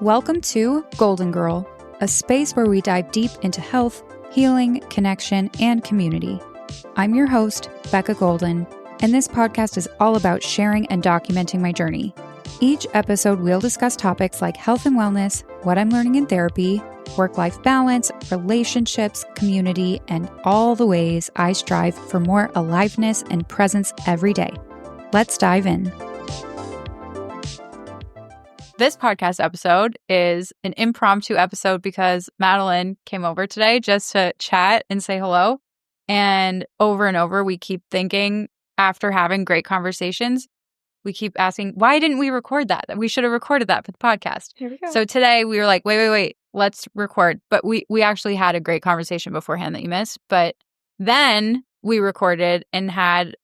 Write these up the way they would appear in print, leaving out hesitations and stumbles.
Welcome to Golden Girl, a space where we dive deep into health, healing, connection, and community. I'm your host, Becca Golden, and this podcast is all about sharing and documenting my journey. Each episode, we'll discuss topics like health and wellness, what I'm learning in therapy, work-life balance, relationships, community, and all the ways I strive for more aliveness and presence every day. Let's dive in. This podcast episode is an impromptu episode because Madeline came over today just to chat and say hello. And over, we keep thinking, after having great conversations, we keep asking, why didn't we record that? We should have recorded that for the podcast. Here we go. So today we were like, wait, let's record. But we actually had a great conversation beforehand that you missed. But then we recorded and had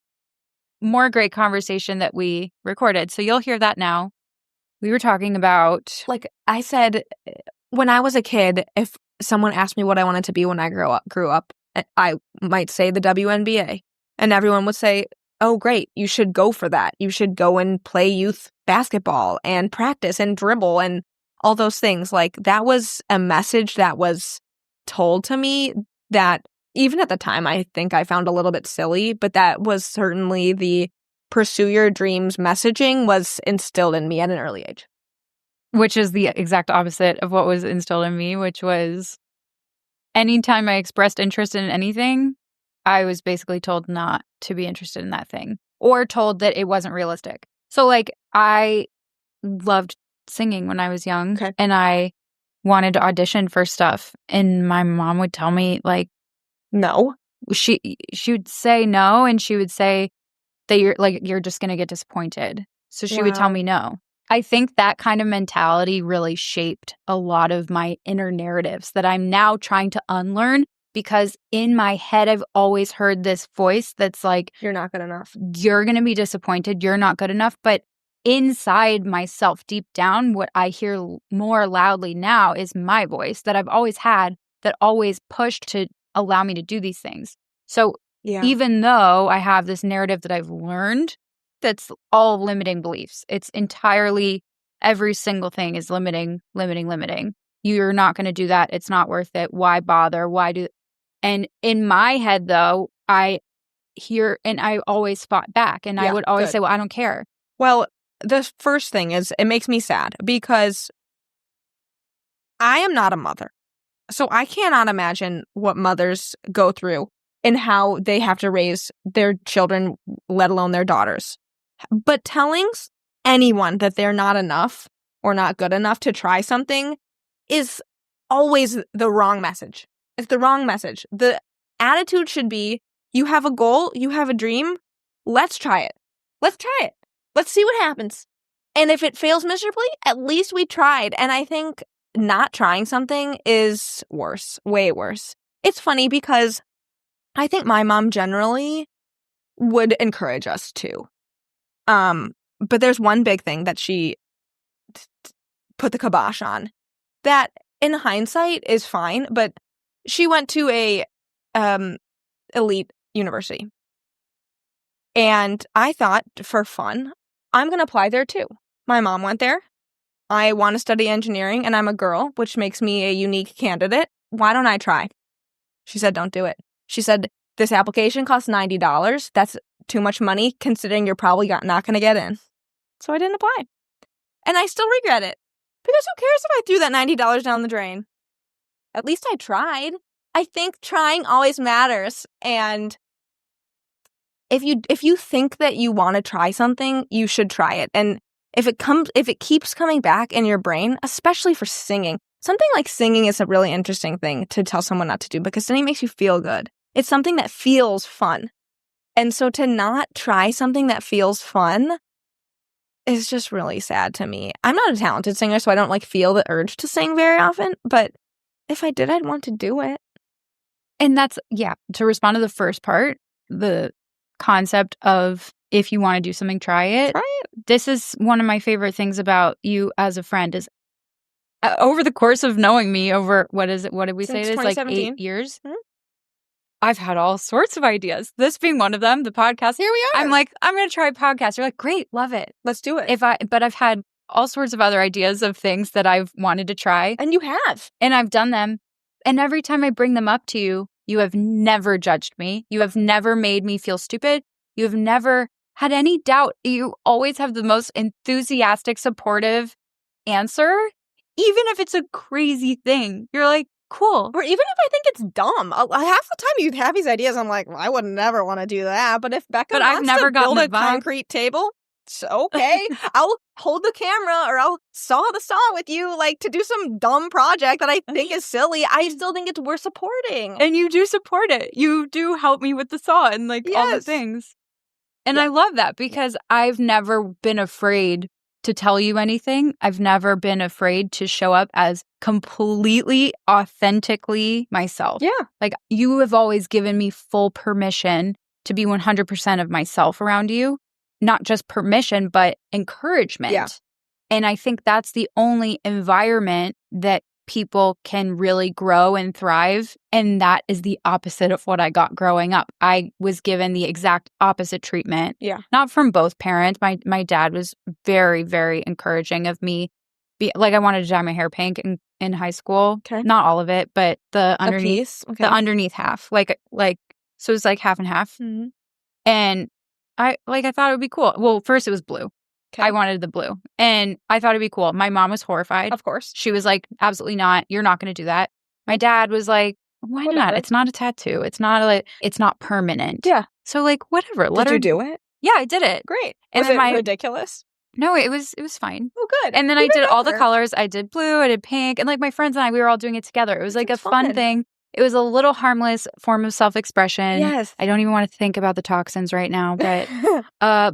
more great conversation that we recorded. So you'll hear that now. We were talking about... Like I said, when I was a kid, if someone asked me what I wanted to be when I grew up, I might say the WNBA. And everyone would say, oh, great, you should go for that. You should go and play youth basketball and practice and dribble and all those things. Like, that was a message that was told to me that even at the time, I think I found a little bit silly, but that was certainly the pursue your dreams messaging was instilled in me at an early age. Which is the exact opposite of what was instilled in me, which was anytime I expressed interest in anything, I was basically told not to be interested in that thing or told that it wasn't realistic. So, like, I loved singing when I was young, and I wanted to audition for stuff, and my mom would tell me, like, no. She would say no, and she would say that you're just going to get disappointed. So she would tell me no. I think that kind of mentality really shaped a lot of my inner narratives that I'm now trying to unlearn, because in my head, I've always heard this voice that's like, you're not good enough. You're going to be disappointed. You're not good enough. But inside myself, deep down, what I hear more loudly now is my voice that I've always had, that always pushed to allow me to do these things. So even though I have this narrative that I've learned, that's all limiting beliefs. It's entirely, every single thing is limiting. You're not going to do that. It's not worth it. Why bother? And in my head, though, I hear, and I always fought back, and I would always say, well, I don't care. Well, the first thing is, it makes me sad because I am not a mother. So I cannot imagine what mothers go through and how they have to raise their children, let alone their daughters. But telling anyone that they're not enough or not good enough to try something is always the wrong message. It's the wrong message. The attitude should be, you have a goal, you have a dream, let's try it. Let's try it. Let's see what happens. And if it fails miserably, at least we tried. And I think not trying something is worse, way worse. It's funny because I think my mom generally would encourage us to. But there's one big thing that she put the kibosh on that in hindsight is fine, but she went to a elite university. And I thought, for fun, I'm going to apply there too. My mom went there. I want to study engineering, and I'm a girl, which makes me a unique candidate. Why don't I try? She said, don't do it. She said, this application costs $90. That's too much money, considering you're probably not going to get in. So I didn't apply. And I still regret it. Because who cares if I threw that $90 down the drain? At least I tried. I think trying always matters. And if you think that you want to try something, you should try it. And if it keeps coming back in your brain, especially for singing, something like singing is a really interesting thing to tell someone not to do, because then it makes you feel good. It's something that feels fun. And so to not try something that feels fun is just really sad to me. I'm not a talented singer, so I don't feel the urge to sing very often, but if I did, I'd want to do it. And that's, to respond to the first part, the concept of, if you want to do something, try it. This is one of my favorite things about you as a friend is over the course of knowing me over, what did we say? It's like 8 years. Mm-hmm. I've had all sorts of ideas. This being one of them, the podcast. Here we are. I'm like, I'm going to try a podcast. You're like, great, love it. Let's do it. But I've had all sorts of other ideas of things that I've wanted to try. And you have. And I've done them. And every time I bring them up to you, you have never judged me. You have never made me feel stupid. You have never had any doubt. You always have the most enthusiastic, supportive answer, even if it's a crazy thing. You're like, cool. Or even if I think it's dumb. Half the time you have these ideas, I'm like, well, I would never want to do that. But if Becca wants to build a concrete table, it's okay. I'll hold the camera or I'll saw the saw with you, like, to do some dumb project that I think is silly. I still think it's worth supporting. And you do support it. You do help me with the saw and like all the things. And I love that because I've never been afraid to tell you anything. I've never been afraid to show up as completely, authentically myself. Yeah. Like, you have always given me full permission to be 100% of myself around you. Not just permission, but encouragement. Yeah. And I think that's the only environment that people can really grow and thrive. And that is the opposite of what I got growing up. I was given the exact opposite treatment. Yeah. Not from both parents. My dad was very, very encouraging of me. I wanted to dye my hair pink in high school. Okay. Not all of it, but the underneath, Okay. the underneath half. So it was like half and half. Mm-hmm. And I thought it would be cool. Well, first it was blue. Okay. I wanted the blue. And I thought it'd be cool. My mom was horrified. Of course. She was like, absolutely not. You're not going to do that. My dad was like, why not? It's not a tattoo. It's not permanent. Yeah. So whatever. Did you do it? Yeah, I did it. Great. And was it ridiculous? No, it was fine. Oh, good. And then I did all the colors. I did blue. I did pink. And my friends and I, we were all doing it together. It was like a fun thing. It was a little harmless form of self-expression. Yes. I don't even want to think about the toxins right now, but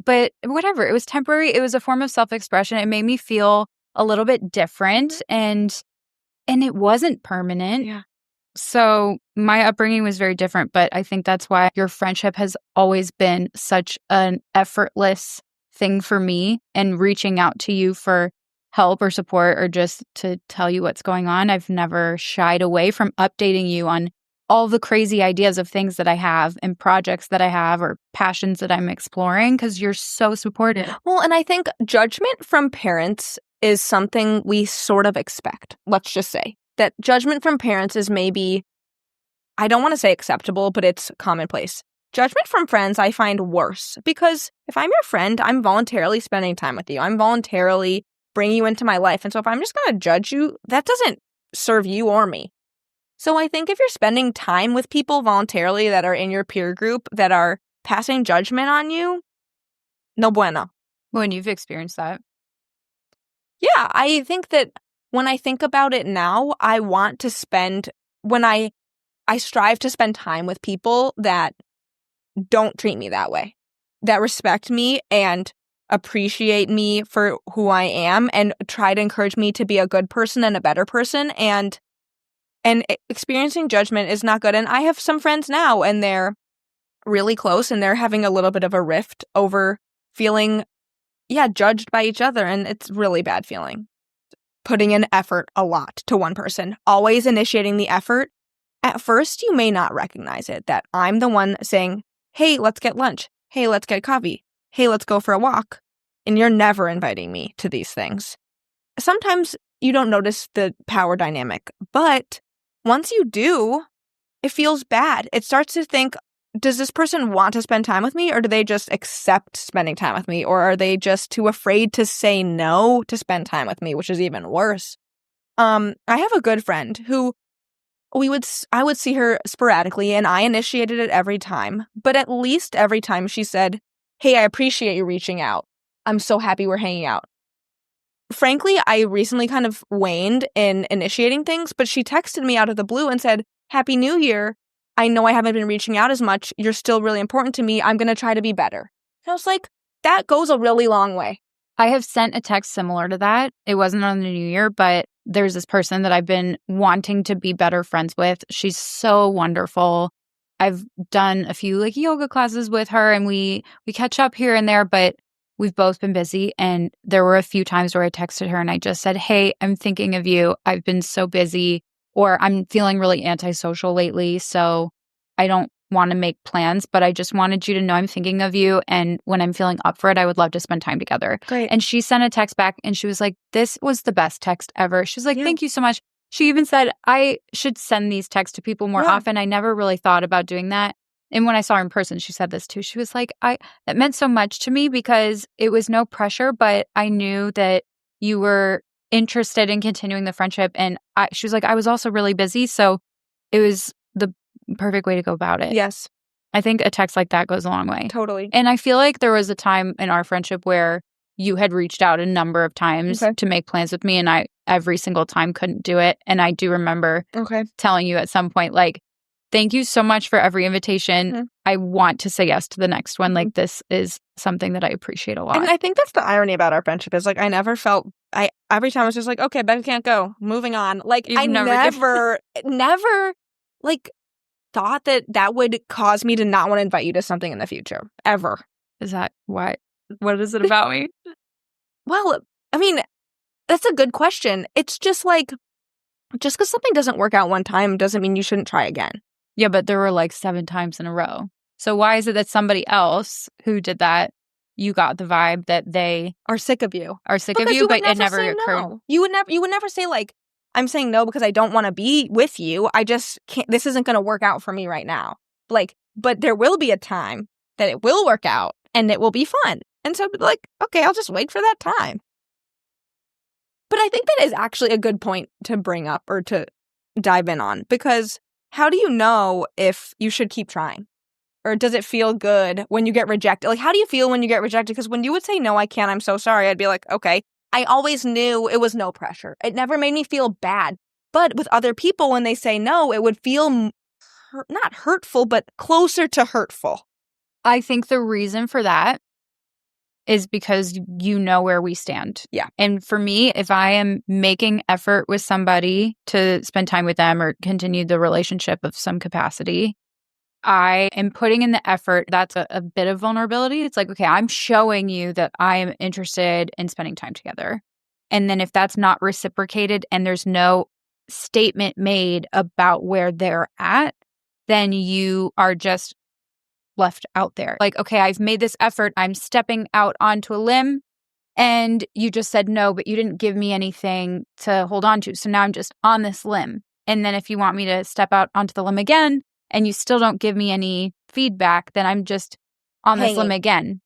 but whatever. It was temporary. It was a form of self-expression. It made me feel a little bit different and it wasn't permanent. Yeah. So my upbringing was very different, but I think that's why your friendship has always been such an effortless thing for me, and reaching out to you for help or support or just to tell you what's going on. I've never shied away from updating you on all the crazy ideas of things that I have and projects that I have or passions that I'm exploring because you're so supportive. Well, and I think judgment from parents is something we sort of expect. Let's just say that judgment from parents is maybe, I don't want to say acceptable, but it's commonplace. Judgment from friends I find worse because if I'm your friend, I'm voluntarily spending time with you. I'm voluntarily bring you into my life. And so if I'm just going to judge you, that doesn't serve you or me. So I think if you're spending time with people voluntarily that are in your peer group that are passing judgment on you, no bueno. When you've experienced that. Yeah, I think that when I think about it now, I want to I strive to spend time with people that don't treat me that way, that respect me and appreciate me for who I am and try to encourage me to be a good person and a better person. And experiencing judgment is not good. And I have some friends now and they're really close and they're having a little bit of a rift over feeling, judged by each other. And it's really bad feeling. Putting in effort a lot to one person, always initiating the effort. At first, you may not recognize it, that I'm the one saying, hey, let's get lunch. Hey, let's get coffee. Hey, let's go for a walk. And you're never inviting me to these things. Sometimes you don't notice the power dynamic, but once you do, it feels bad. It starts to think, does this person want to spend time with me, or do they just accept spending time with me, or are they just too afraid to say no to spend time with me, which is even worse. I have a good friend who I would see her sporadically, and I initiated it every time, but at least every time she said, hey, I appreciate you reaching out. I'm so happy we're hanging out. Frankly, I recently kind of waned in initiating things, but she texted me out of the blue and said, Happy New Year. I know I haven't been reaching out as much. You're still really important to me. I'm going to try to be better. And I was like, that goes a really long way. I have sent a text similar to that. It wasn't on the New Year, but there's this person that I've been wanting to be better friends with. She's so wonderful. I've done a few yoga classes with her and we catch up here and there, but we've both been busy. And there were a few times where I texted her and I just said, hey, I'm thinking of you. I've been so busy, or I'm feeling really antisocial lately. So I don't want to make plans, but I just wanted you to know I'm thinking of you. And when I'm feeling up for it, I would love to spend time together. Great. And she sent a text back and she was like, this was the best text ever. She was like, Yeah. thank you so much. She even said, I should send these texts to people more often. I never really thought about doing that. And when I saw her in person, she said this too. She was like, that meant so much to me because it was no pressure, but I knew that you were interested in continuing the friendship. And she was like, I was also really busy. So it was the perfect way to go about it. Yes. I think a text like that goes a long way. Totally. And I feel like there was a time in our friendship where you had reached out a number of times to make plans with me, and I every single time couldn't do it. And I do remember telling you at some point, like, thank you so much for every invitation. I want to say yes to the next one. Like, this is something that I appreciate a lot. And I think that's the irony about our friendship is, like, I never felt, every time I was just like, okay, Becca can't go, moving on. Like, I never, like, thought that would cause me to not want to invite you to something in the future, ever. Is that what is it about me? Well, I mean, that's a good question. It's just like, just because something doesn't work out one time doesn't mean you shouldn't try again. Yeah, but there were like 7 times in a row. So why is it that somebody else who did that, you got the vibe that they are sick of you, but it never occurred? No. You would never say, like, I'm saying no because I don't want to be with you. I just can't, this isn't going to work out for me right now. Like, but there will be a time that it will work out and it will be fun. And so, like, okay, I'll just wait for that time. But I think that is actually a good point to bring up or to dive in on, because how do you know if you should keep trying? Or does it feel good when you get rejected? Like, how do you feel when you get rejected? Because when you would say, no, I can't, I'm so sorry, I'd be like, okay. I always knew it was no pressure. It never made me feel bad. But with other people, when they say no, it would feel not hurtful, but closer to hurtful. I think the reason for that is because you know where we stand. Yeah. And for me, if I am making effort with somebody to spend time with them or continue the relationship of some capacity, I am putting in the effort. That's a bit of vulnerability. It's like, okay, I'm showing you that I am interested in spending time together. And then if that's not reciprocated and there's no statement made about where they're at, then you are just left out there. Like, okay, I've made this effort. I'm stepping out onto a limb and you just said no, but you didn't give me anything to hold on to. So now I'm just on this limb. And then if you want me to step out onto the limb again and you still don't give me any feedback, then I'm just on this limb again.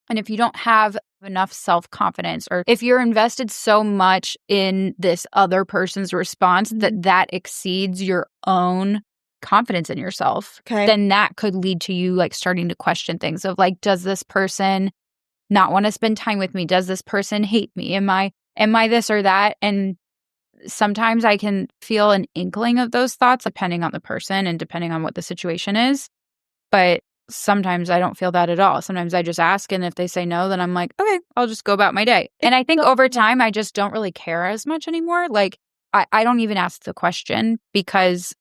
And if you don't have enough self-confidence, or if you're invested so much in this other person's response that exceeds your own confidence in yourself, then that could lead to you like starting to question things of like, does this person not want to spend time with me? Does this person hate me? Am I this or that? And sometimes I can feel an inkling of those thoughts depending on the person and depending on what the situation is. But sometimes I don't feel that at all. Sometimes I just ask, and if they say no, then I'm like, okay, I'll just go about my day. And I think over time, I just don't really care as much anymore. Like, I don't even ask the question because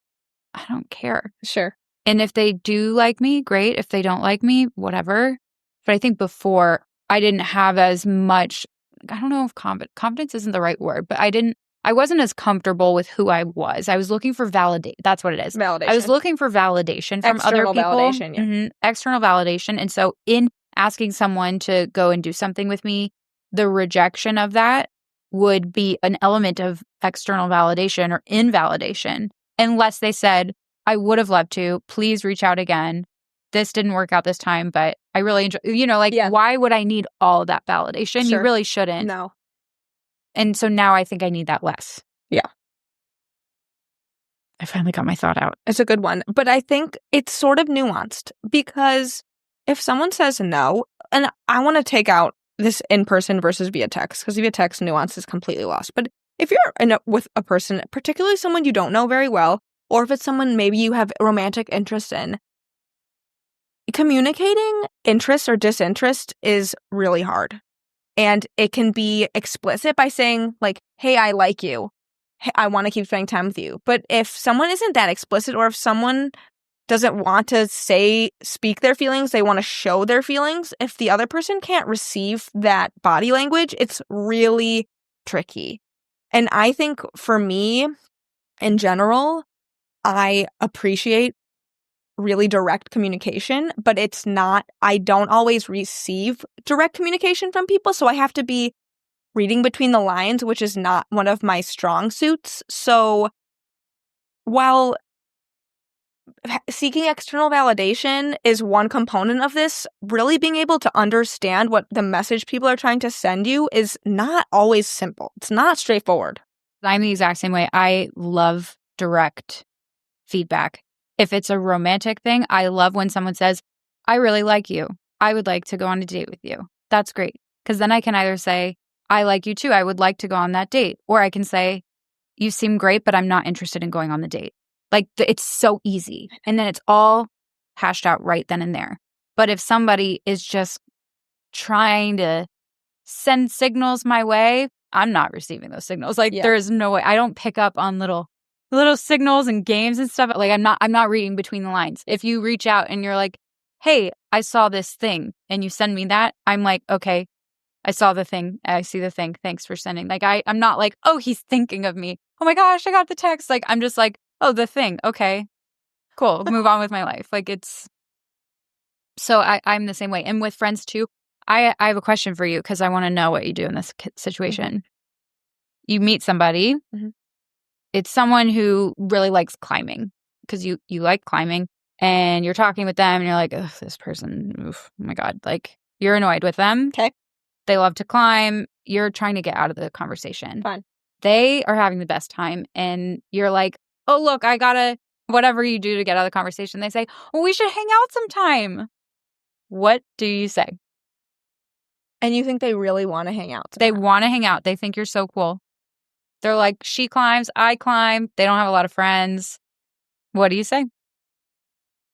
I don't care. Sure. And if they do like me, great. If they don't like me, whatever. But I think before, I didn't have as much, I don't know if confidence isn't the right word, but I wasn't as comfortable with who I was. I was looking for validation. That's what it is. Validation. I was looking for validation from other people. Validation, yeah. External validation. And so in asking someone to go and do something with me, the rejection of that would be an element of external validation or invalidation. Unless they said, I would have loved to, please reach out again. This didn't work out this time, but I really enjoy, why would I need all of that validation? Sure. You really shouldn't. No. And so now I think I need that less. Yeah. I finally got my thought out. It's a good one. But I think it's sort of nuanced because if someone says no, and I want to take out this in person versus via text, because via text nuance is completely lost. But if you're with a person, particularly someone you don't know very well, or if it's someone maybe you have romantic interest in, communicating interest or disinterest is really hard. And it can be explicit by saying, like, hey, I like you. Hey, I want to keep spending time with you. But if someone isn't that explicit, or if someone doesn't want to speak their feelings, they want to show their feelings, if the other person can't receive that body language, it's really tricky. And I think for me, in general, I appreciate really direct communication, but it's not, I don't always receive direct communication from people. So I have to be reading between the lines, which is not one of my strong suits. So while seeking external validation is one component of this, really being able to understand what the message people are trying to send you is not always simple. It's not straightforward. I'm the exact same way. I love direct feedback. If it's a romantic thing, I love when someone says, I really like you. I would like to go on a date with you. That's great. Because then I can either say, I like you too. I would like to go on that date. Or I can say, you seem great, but I'm not interested in going on the date. Like, it's so easy. And then it's all hashed out right then and there. But if somebody is just trying to send signals my way, I'm not receiving those signals. Like, there is no way. I don't pick up on little signals and games and stuff. Like, I'm not reading between the lines. If you reach out and you're like, hey, I saw this thing, and you send me that, I'm like, okay, I saw the thing. I see the thing. Thanks for sending. Like, I'm not like, oh, he's thinking of me. Oh my gosh, I got the text. Like, I'm just like, oh, the thing. Okay, cool. Move on with my life. Like, it's, so I'm the same way. And with friends too, I have a question for you because I want to know what you do in this situation. Mm-hmm. You meet somebody. Mm-hmm. It's someone who really likes climbing because you like climbing, and you're talking with them and you're like, ugh, this person, oof, oh my God. Like, you're annoyed with them. Okay. They love to climb. You're trying to get out of the conversation. Fine. They are having the best time. And you're like, oh, look, I gotta, whatever you do to get out of the conversation. They say, well, we should hang out sometime. What do you say? And you think they really want to hang out? They want to hang out. They think you're so cool. They're like, she climbs, I climb. They don't have a lot of friends. What do you say?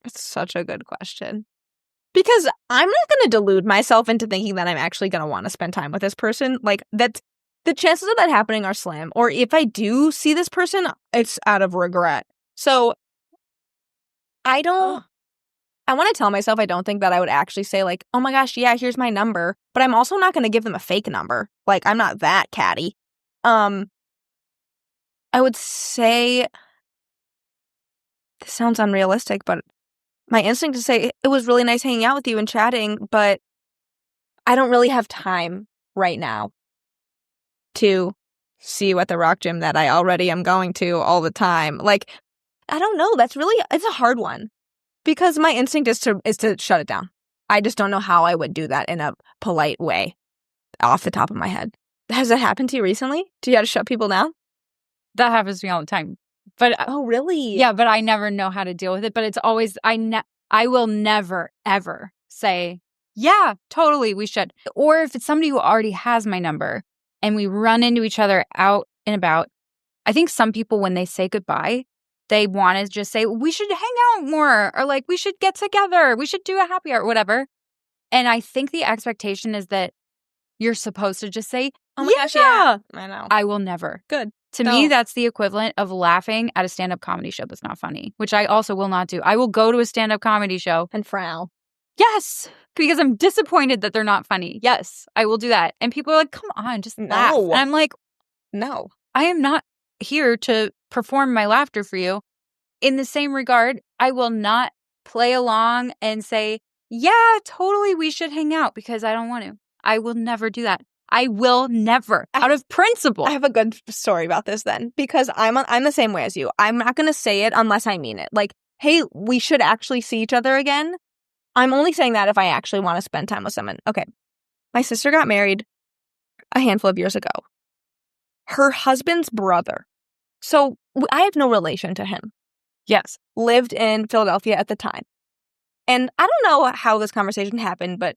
It's such a good question. Because I'm not going to delude myself into thinking that I'm actually going to want to spend time with this person. Like, that's, the chances of that happening are slim. Or if I do see this person, it's out of regret. So I want to tell myself I don't think that I would actually say, like, oh my gosh, yeah, here's my number. But I'm also not going to give them a fake number. Like, I'm not that catty. I would say, this sounds unrealistic, but my instinct to say, it was really nice hanging out with you and chatting, but I don't really have time right now to see you at the rock gym that I already am going to all the time. Like, I don't know. That's really, it's a hard one because my instinct is to shut it down. I just don't know how I would do that in a polite way off the top of my head. Has that happened to you recently? Do you have to shut people down? That happens to me all the time. But oh, really? Yeah, but I never know how to deal with it. But it's always, I will never, ever say, yeah, totally, we should. Or if it's somebody who already has my number and we run into each other out and about, I think some people, when they say goodbye, they want to just say, we should hang out more, or like, we should get together, we should do a happy hour, or whatever. And I think the expectation is that you're supposed to just say, oh my gosh, yeah. I know. I will never. Good. To me, that's the equivalent of laughing at a stand-up comedy show that's not funny, which I also will not do. I will go to a stand-up comedy show and frown. Yes, because I'm disappointed that they're not funny. Yes, I will do that. And people are like, come on, just laugh. And I'm like, no, I am not here to perform my laughter for you. In the same regard, I will not play along and say, yeah, totally, we should hang out, because I don't want to. I will never do that. I will never, out of principle. I have a good story about this then, because I'm the same way as you. I'm not going to say it unless I mean it. Like, hey, we should actually see each other again. I'm only saying that if I actually want to spend time with someone. Okay. My sister got married a handful of years ago. Her husband's brother, so I have no relation to him. Yes. Lived in Philadelphia at the time. And I don't know how this conversation happened, but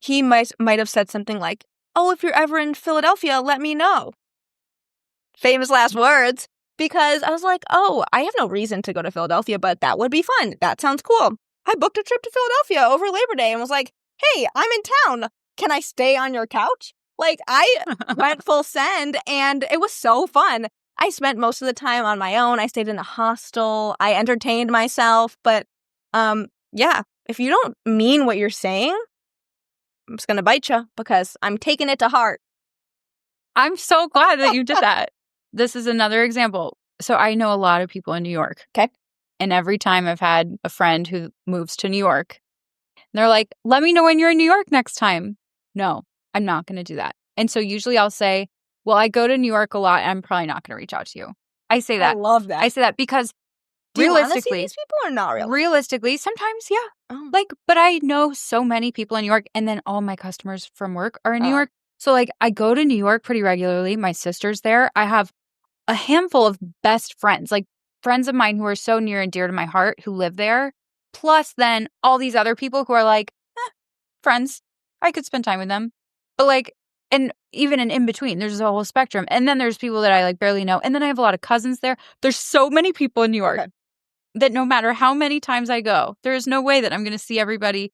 he might have said something like, oh, if you're ever in Philadelphia, let me know. Famous last words. Because I was like, oh, I have no reason to go to Philadelphia, but that would be fun. That sounds cool. I booked a trip to Philadelphia over Labor Day and was like, hey, I'm in town. Can I stay on your couch? Like, I went full send, and it was so fun. I spent most of the time on my own. I stayed in a hostel. I entertained myself. But yeah, if you don't mean what you're saying, I'm just going to bite you, because I'm taking it to heart. I'm so glad that you did that. This is another example. So I know a lot of people in New York. Okay. And every time I've had a friend who moves to New York, they're like, let me know when you're in New York next time. No, I'm not going to do that. And so usually I'll say, well, I go to New York a lot. And I'm probably not going to reach out to you. I say that. I love that. I say that because Do you want to see realistically, these people or not really? realistically, sometimes, yeah. Oh. Like, but I know so many people in New York, and then all my customers from work are in New York. So like I go to New York pretty regularly. My sister's there. I have a handful of best friends, like friends of mine who are so near and dear to my heart who live there. Plus then all these other people who are like, friends. I could spend time with them. But like, and even in between, there's a whole spectrum. And then there's people that I like barely know. And then I have a lot of cousins there. There's so many people in New York that no matter how many times I go, there is no way that I'm going to see everybody.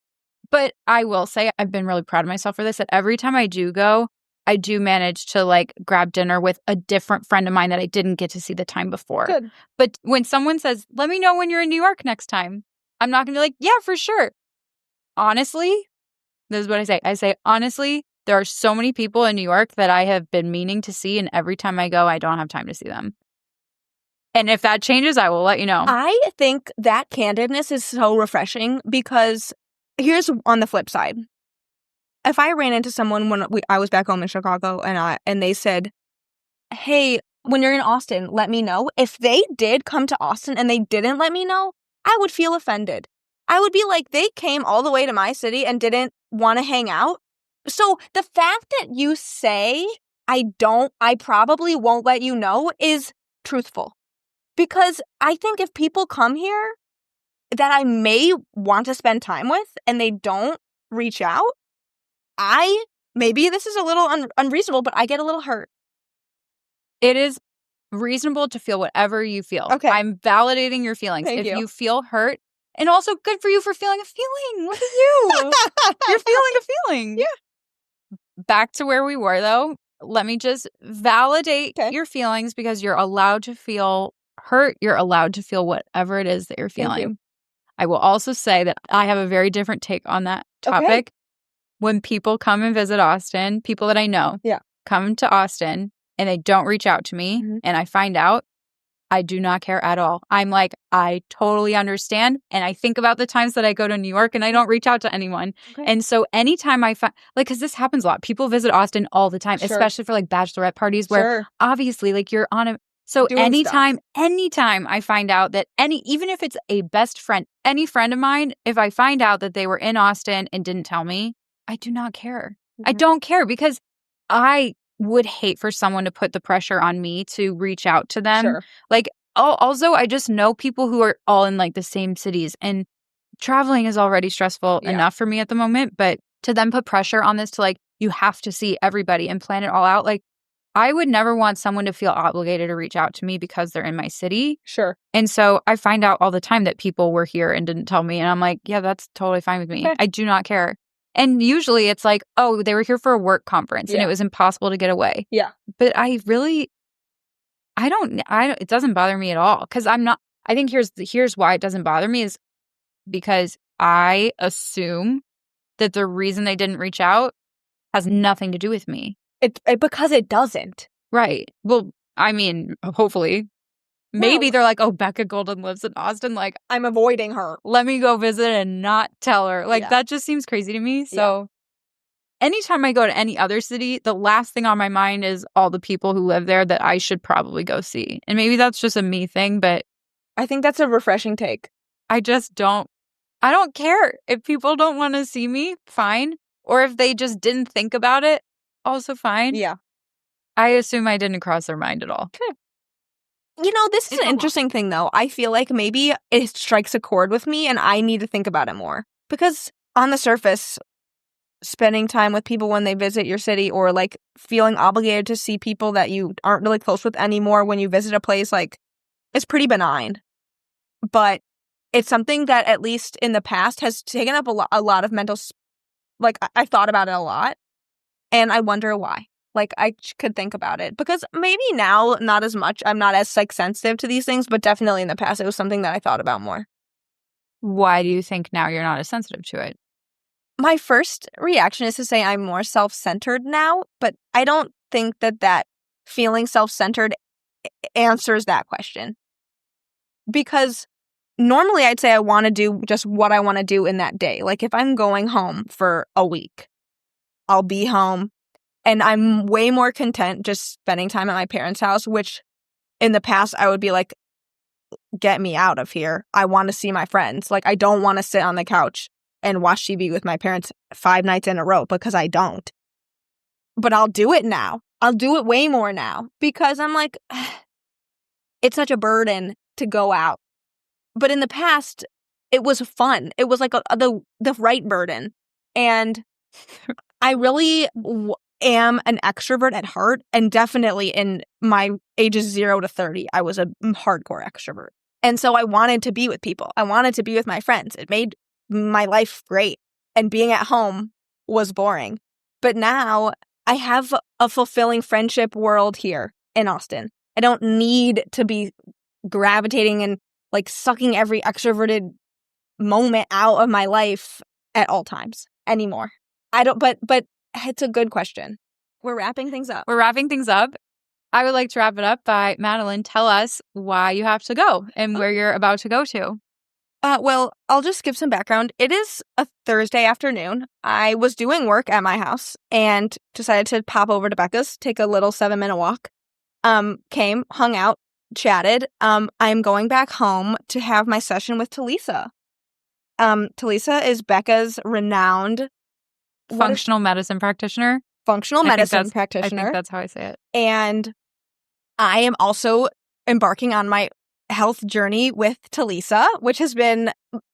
But I will say I've been really proud of myself for this, that every time I do go, I do manage to like grab dinner with a different friend of mine that I didn't get to see the time before. Good. But when someone says, let me know when you're in New York next time, I'm not going to be like, yeah, for sure. Honestly, this is what I say. I say, honestly, there are so many people in New York that I have been meaning to see. And every time I go, I don't have time to see them. And if that changes, I will let you know. I think that candidness is so refreshing because here's on the flip side. If I ran into someone when I was back home in Chicago and they said, hey, when you're in Austin, let me know. If they did come to Austin and they didn't let me know, I would feel offended. I would be like, they came all the way to my city and didn't want to hang out. So the fact that you say, I probably won't let you know is truthful. Because I think if people come here that I may want to spend time with and they don't reach out, maybe this is a little unreasonable, but I get a little hurt. It is reasonable to feel whatever you feel. Okay. I'm validating your feelings. Thank if you. you feel hurt, and also good for you for feeling a feeling. Look at you. You're feeling a feeling. Yeah. Back to where we were, though. Let me just validate your feelings because you're allowed to feel hurt. You're allowed to feel whatever it is that you're feeling. Thank you. I will also say that I have a very different take on that topic. Okay. When people come and visit Austin, people that I know come to Austin and they don't reach out to me and I find out, I do not care at all. I'm like, I totally understand. And I think about the times that I go to New York and I don't reach out to anyone. Okay. And so anytime I find, like, because this happens a lot. People visit Austin all the time, especially for like bachelorette parties where obviously like you're on a, so anytime I find out that even if it's a best friend, any friend of mine, if I find out that they were in Austin and didn't tell me, I do not care. I don't care because I would hate for someone to put the pressure on me to reach out to them. Like, also, I just know people who are all in like the same cities and traveling is already stressful enough for me at the moment. But to then put pressure on this to like, you have to see everybody and plan it all out. Like, I would never want someone to feel obligated to reach out to me because they're in my city. And so I find out all the time that people were here and didn't tell me. And I'm like, yeah, that's totally fine with me. I do not care. And usually it's like, oh, they were here for a work conference and it was impossible to get away. But it doesn't bother me at all. Because I think here's why it doesn't bother me is because I assume that the reason they didn't reach out has nothing to do with me. Because it doesn't. Right. Well, I mean, hopefully. Maybe they're like, oh, Becca Golden lives in Austin. Like, I'm avoiding her. Let me go visit and not tell her. Like, that just seems crazy to me. So anytime I go to any other city, the last thing on my mind is all the people who live there that I should probably go see. And maybe that's just a me thing, but I think that's a refreshing take. I don't care. If people don't want to see me, fine. Or if they just didn't think about it, also fine. I assume I didn't cross their mind at all. You know, this is an interesting thing, though. I feel like maybe it strikes a chord with me and I need to think about it more. Because on the surface, spending time with people when they visit your city or like feeling obligated to see people that you aren't really close with anymore when you visit a place, like, it's pretty benign. But it's something that at least in the past has taken up a lot of mental, like, I thought about it a lot. And I wonder why. Like, I could think about it. Because maybe now, not as much. I'm not as, like, sensitive to these things. But definitely in the past, it was something that I thought about more. Why do you think now you're not as sensitive to it? My first reaction is to say I'm more self-centered now. But I don't think that feeling self-centered answers that question. Because normally I'd say I want to do just what I want to do in that day. Like if I'm going home for a week, I'll be home and I'm way more content just spending time at my parents' house, which in the past I would be like, get me out of here. I want to see my friends. Like I don't want to sit on the couch and watch TV with my parents 5 nights in a row because I don't. But I'll do it now. I'll do it way more now because I'm like, it's such a burden to go out. But in the past, it was fun. It was like the right burden. And I really am an extrovert at heart. And definitely in my ages 0 to 30, I was a hardcore extrovert. And so I wanted to be with people. I wanted to be with my friends. It made my life great. And being at home was boring. But now I have a fulfilling friendship world here in Austin. I don't need to be gravitating and like sucking every extroverted moment out of my life at all times anymore. But it's a good question. We're wrapping things up. I would like to wrap it up by, Madeline, tell us why you have to go and where you're about to go to. Well, I'll just give some background. It is a Thursday afternoon. I was doing work at my house and decided to pop over to Becca's, take a little 7-minute walk. Came, hung out, chatted. I'm going back home to have my session with Talisa. Talisa is Becca's renowned functional medicine practitioner. I think that's how I say it. And I am also embarking on my health journey with Talisa, which has been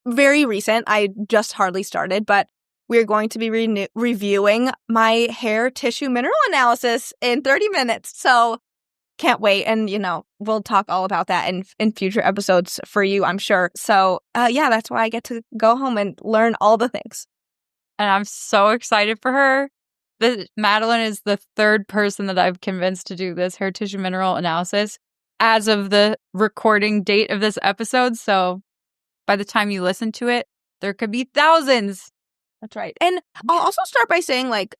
very recent. I just hardly started, but we're going to be reviewing my hair tissue mineral analysis in 30 minutes. So can't wait. And, we'll talk all about that in future episodes for you, I'm sure. So, that's why I get to go home and learn all the things. And I'm so excited for her. Madeline is the 3rd person that I've convinced to do this hair tissue mineral analysis as of the recording date of this episode. So by the time you listen to it, there could be thousands. That's right. And I'll also start by saying, like,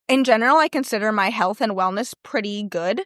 in general, I consider my health and wellness pretty good.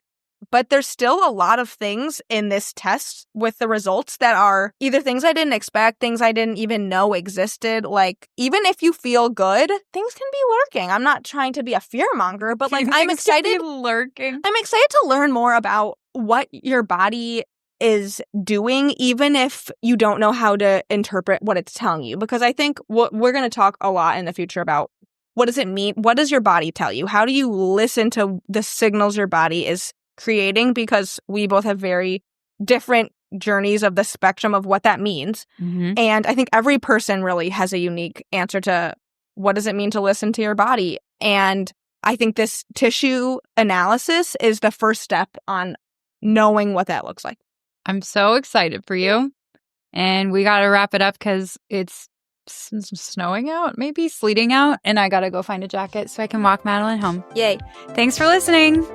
But there's still a lot of things in this test with the results that are either things I didn't expect, things I didn't even know existed. Like, even if you feel good, things can be lurking. I'm not trying to be a fearmonger, but like I'm excited to learn more about what your body is doing, even if you don't know how to interpret what it's telling you. Because I think what we're going to talk a lot in the future about, what does it mean? What does your body tell you? How do you listen to the signals your body is creating? Because we both have very different journeys of the spectrum of what that means. Mm-hmm. And I think every person really has a unique answer to what does it mean to listen to your body. And I think this tissue analysis is the first step on knowing what that looks like. I'm so excited for you. And we got to wrap it up because it's snowing out, maybe sleeting out. And I got to go find a jacket so I can walk Madeline home. Yay. Thanks for listening.